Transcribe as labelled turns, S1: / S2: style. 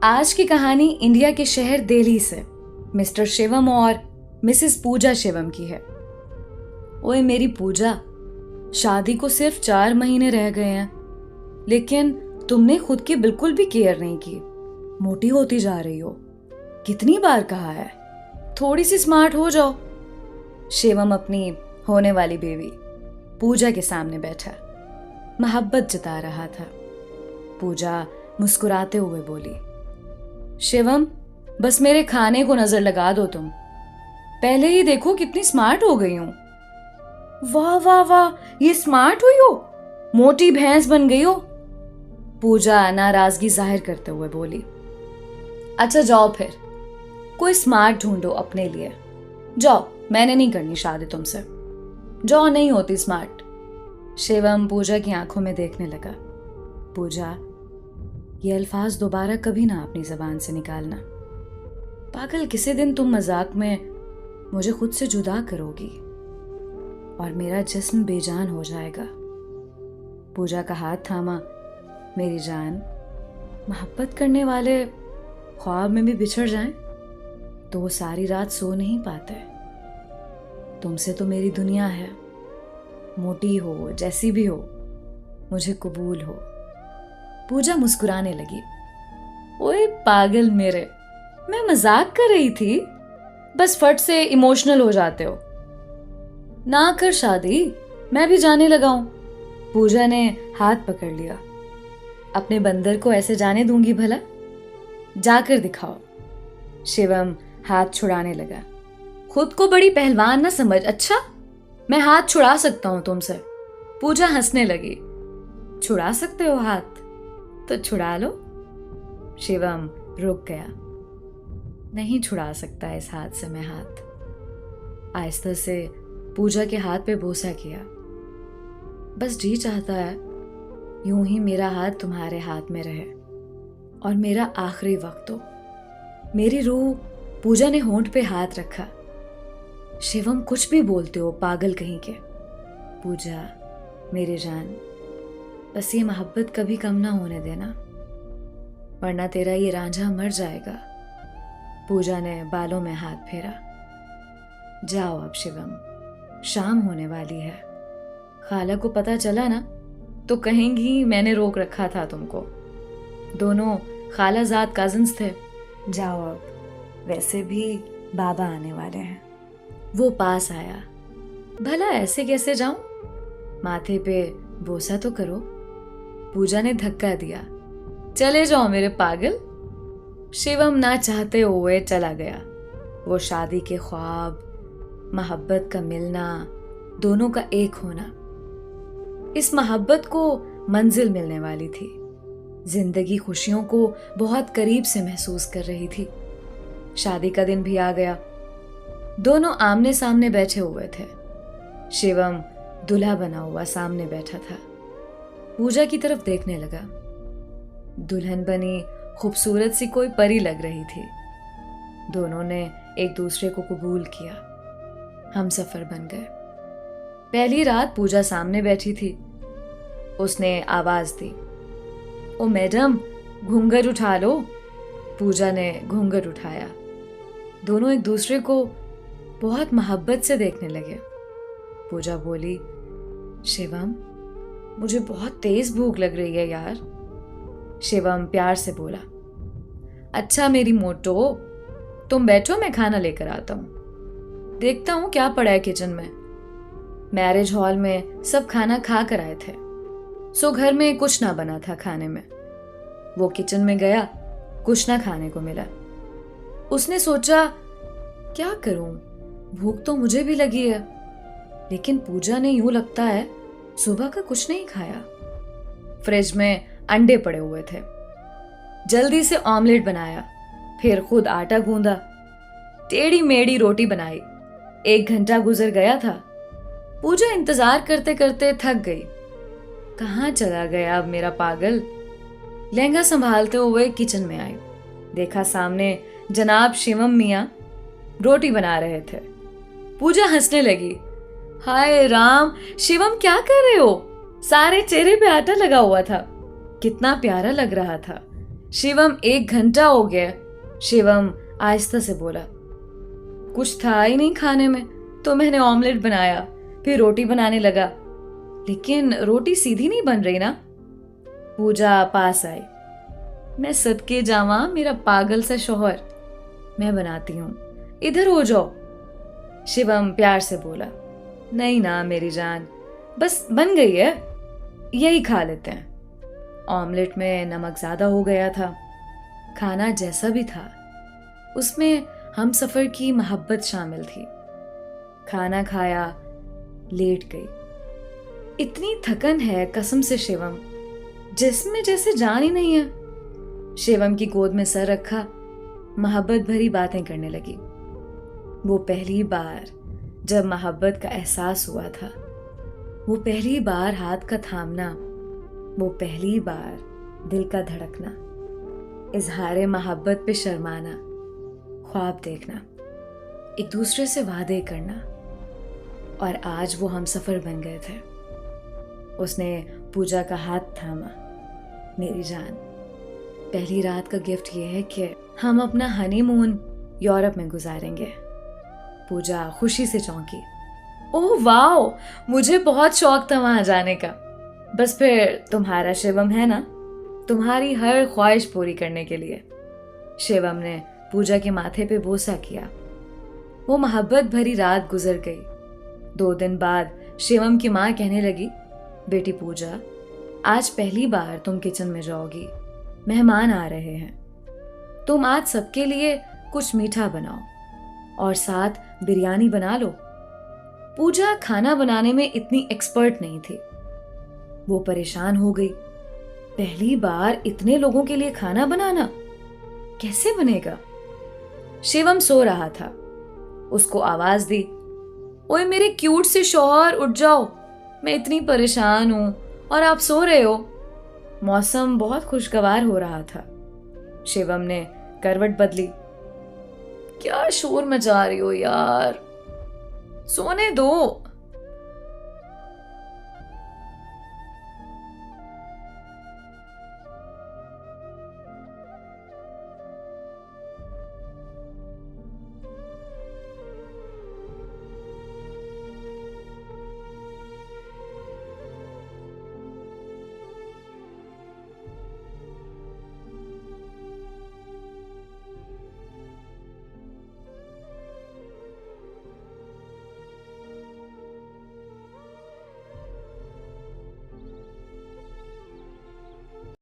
S1: आज की कहानी इंडिया के शहर दिल्ली से मिस्टर शिवम और मिसेस पूजा शिवम की है। ओए मेरी पूजा, शादी को सिर्फ 4 महीने रह गए हैं, लेकिन तुमने खुद की बिल्कुल भी केयर नहीं की। मोटी होती जा रही हो। कितनी बार कहा है, थोड़ी सी स्मार्ट हो जाओ। शिवम अपनी होने वाली बेबी पूजा के सामने बैठा मोहब्बत जता रहा था। पूजा मुस्कुराते हुए बोली, शिवम बस मेरे खाने को नजर लगा दो तुम। पहले ही देखो कितनी स्मार्ट हो गई हूं। वाह वाह वाह, ये स्मार्ट हुई हो, मोटी भैंस बन गई हो। पूजा नाराजगी जाहिर करते हुए बोली, अच्छा जाओ फिर कोई स्मार्ट ढूंढो अपने लिए। जाओ, मैंने नहीं करनी शादी तुमसे। जाओ, नहीं होती स्मार्ट। शिवम पूजा की आंखों में देखने लगा। पूजा, ये अल्फाज दोबारा कभी ना अपनी जबान से निकालना। पागल, किसी दिन तुम मजाक में मुझे खुद से जुदा करोगी और मेरा जिस्म बेजान हो जाएगा। पूजा का हाथ थामा। मेरी जान, मोहब्बत करने वाले ख्वाब में भी बिछड़ जाएं तो वो सारी रात सो नहीं पाते। तुमसे तो मेरी दुनिया है। मोटी हो, जैसी भी हो, मुझे कबूल हो। पूजा मुस्कुराने लगी। ओए पागल मेरे, मैं मजाक कर रही थी, बस फट से इमोशनल हो जाते हो। ना कर शादी, मैं भी जाने लगा हूं। पूजा ने हाथ पकड़ लिया। अपने बंदर को ऐसे जाने दूंगी भला? जाकर दिखाओ। शिवम हाथ छुड़ाने लगा। खुद को बड़ी पहलवान ना समझ। अच्छा, मैं हाथ छुड़ा सकता हूं तुमसे। पूजा हंसने लगी। छुड़ा सकते हो हाथ तो छुड़ा लो। शिवम रुक गया। नहीं छुड़ा सकता इस हाथ से मैं हाथ। आहिस्ता से पूजा के हाथ पे बोसा किया। बस जी चाहता है यूं ही मेरा हाथ तुम्हारे हाथ में रहे और मेरा आखिरी वक्त हो। मेरी रूह। पूजा ने होंठ पे हाथ रखा। शिवम, कुछ भी बोलते हो पागल कहीं के। पूजा मेरी जान, बस ये मोहब्बत कभी कम ना होने देना, वरना तेरा ये रांझा मर जाएगा। पूजा ने बालों में हाथ फेरा। जाओ अब शिवम, शाम होने वाली है। खाला को पता चला ना तो कहेंगी मैंने रोक रखा था तुमको। दोनों खालाजाद कजिन्स थे। जाओ अब, वैसे भी बाबा आने वाले हैं। वो पास आया। भला ऐसे कैसे जाऊं? माथे पे बोसा तो करो। पूजा ने धक्का दिया। चले जाओ मेरे पागल। शिवम ना चाहते हुए चला गया। वो शादी के ख्वाब, मोहब्बत का मिलना, दोनों का एक होना। इस मोहब्बत को मंजिल मिलने वाली थी। जिंदगी खुशियों को बहुत करीब से महसूस कर रही थी। शादी का दिन भी आ गया। दोनों आमने सामने बैठे हुए थे। शिवम दूल्हा बना हुआ सामने बैठा था। पूजा की तरफ देखने लगा। दुल्हन बनी खूबसूरत सी कोई परी लग रही थी। दोनों ने एक दूसरे को कबूल किया। हम सफर बन गए। पहली रात पूजा सामने बैठी थी। उसने आवाज दी, ओ मैडम, घूंघट उठा लो। पूजा ने घूंघट उठाया। दोनों एक दूसरे को बहुत मोहब्बत से देखने लगे। पूजा बोली, शिवम, मुझे बहुत तेज भूख लग रही है यार। शिवम प्यार से बोला, अच्छा मेरी मोटो, तुम बैठो, मैं खाना लेकर आता हूं। देखता हूं क्या पड़ा है किचन में। मैरिज हॉल में सब खाना खा कर आए थे, सो घर में कुछ ना बना था खाने में। वो किचन में गया, कुछ ना खाने को मिला। उसने सोचा क्या करूं, भूख तो मुझे भी लगी है, लेकिन पूजा ने यूं लगता है सुबह का कुछ नहीं खाया। फ्रिज में अंडे पड़े हुए थे। जल्दी से ऑमलेट बनाया, फिर खुद आटा गूंदा, टेढ़ी मेढ़ी रोटी बनाई। 1 घंटा गुजर गया था। पूजा इंतजार करते करते थक गई। कहाँ चला गया अब मेरा पागल? लहंगा संभालते हुए किचन में आई। देखा सामने जनाब शिवम मियां रोटी बना रहे थे। पूजा हंसने लगी। हाय राम, शिवम क्या कर रहे हो? सारे चेहरे पे आटा लगा हुआ था। कितना प्यारा लग रहा था। शिवम 1 घंटा हो गया। शिवम आहिस्ता से बोला। कुछ था ही नहीं खाने में तो मैंने ऑमलेट बनाया, फिर रोटी बनाने लगा, लेकिन रोटी सीधी नहीं बन रही ना। पूजा पास आई। मैं सदके जावा मेरा पागल सा शौहर, मैं बनाती हूँ, इधर हो जाओ। शिवम प्यार से बोला। नहीं ना मेरी जान, बस बन गई है, यही खा लेते हैं। ऑमलेट में नमक ज्यादा हो गया था। खाना जैसा भी था उसमें हम सफर की मोहब्बत शामिल थी। खाना खाया, लेट गई। इतनी थकन है कसम से शिवम, जिसमें जैसे जान ही नहीं है। शिवम की गोद में सर रखा, मोहब्बत भरी बातें करने लगी। वो पहली बार जब मोहब्बत का एहसास हुआ था, वो पहली बार हाथ का थामना, वो पहली बार दिल का धड़कना, इजहारे मोहब्बत पे शर्माना, ख्वाब देखना, एक दूसरे से वादे करना, और आज वो हम सफर बन गए थे। उसने पूजा का हाथ थामा। मेरी जान, पहली रात का गिफ्ट ये है कि हम अपना हनीमून यूरोप में गुजारेंगे। पूजा खुशी से चौंकी। ओह वाओ, मुझे बहुत शौक था वहां जाने का। बस फिर तुम्हारा शिवम है ना, तुम्हारी हर ख्वाहिश पूरी करने के लिए। शिवम ने पूजा के माथे पे बोसा किया। वो मोहब्बत भरी रात गुजर गई। 2 दिन बाद शिवम की माँ कहने लगी, बेटी पूजा, आज पहली बार तुम किचन में जाओगी, मेहमान आ रहे हैं। तुम आज सबके लिए कुछ मीठा बनाओ और साथ बिरयानी बना लो। पूजा खाना बनाने में इतनी एक्सपर्ट नहीं थी। वो परेशान हो गई। पहली बार इतने लोगों के लिए खाना बनाना कैसे बनेगा? शिवम सो रहा था। उसको आवाज दी, ओए मेरे क्यूट से शौहर, उठ जाओ, मैं इतनी परेशान हूं और आप सो रहे हो। मौसम बहुत खुशगवार हो रहा था। शिवम ने करवट बदली। क्या शोर मचा रही हो यार, सोने दो।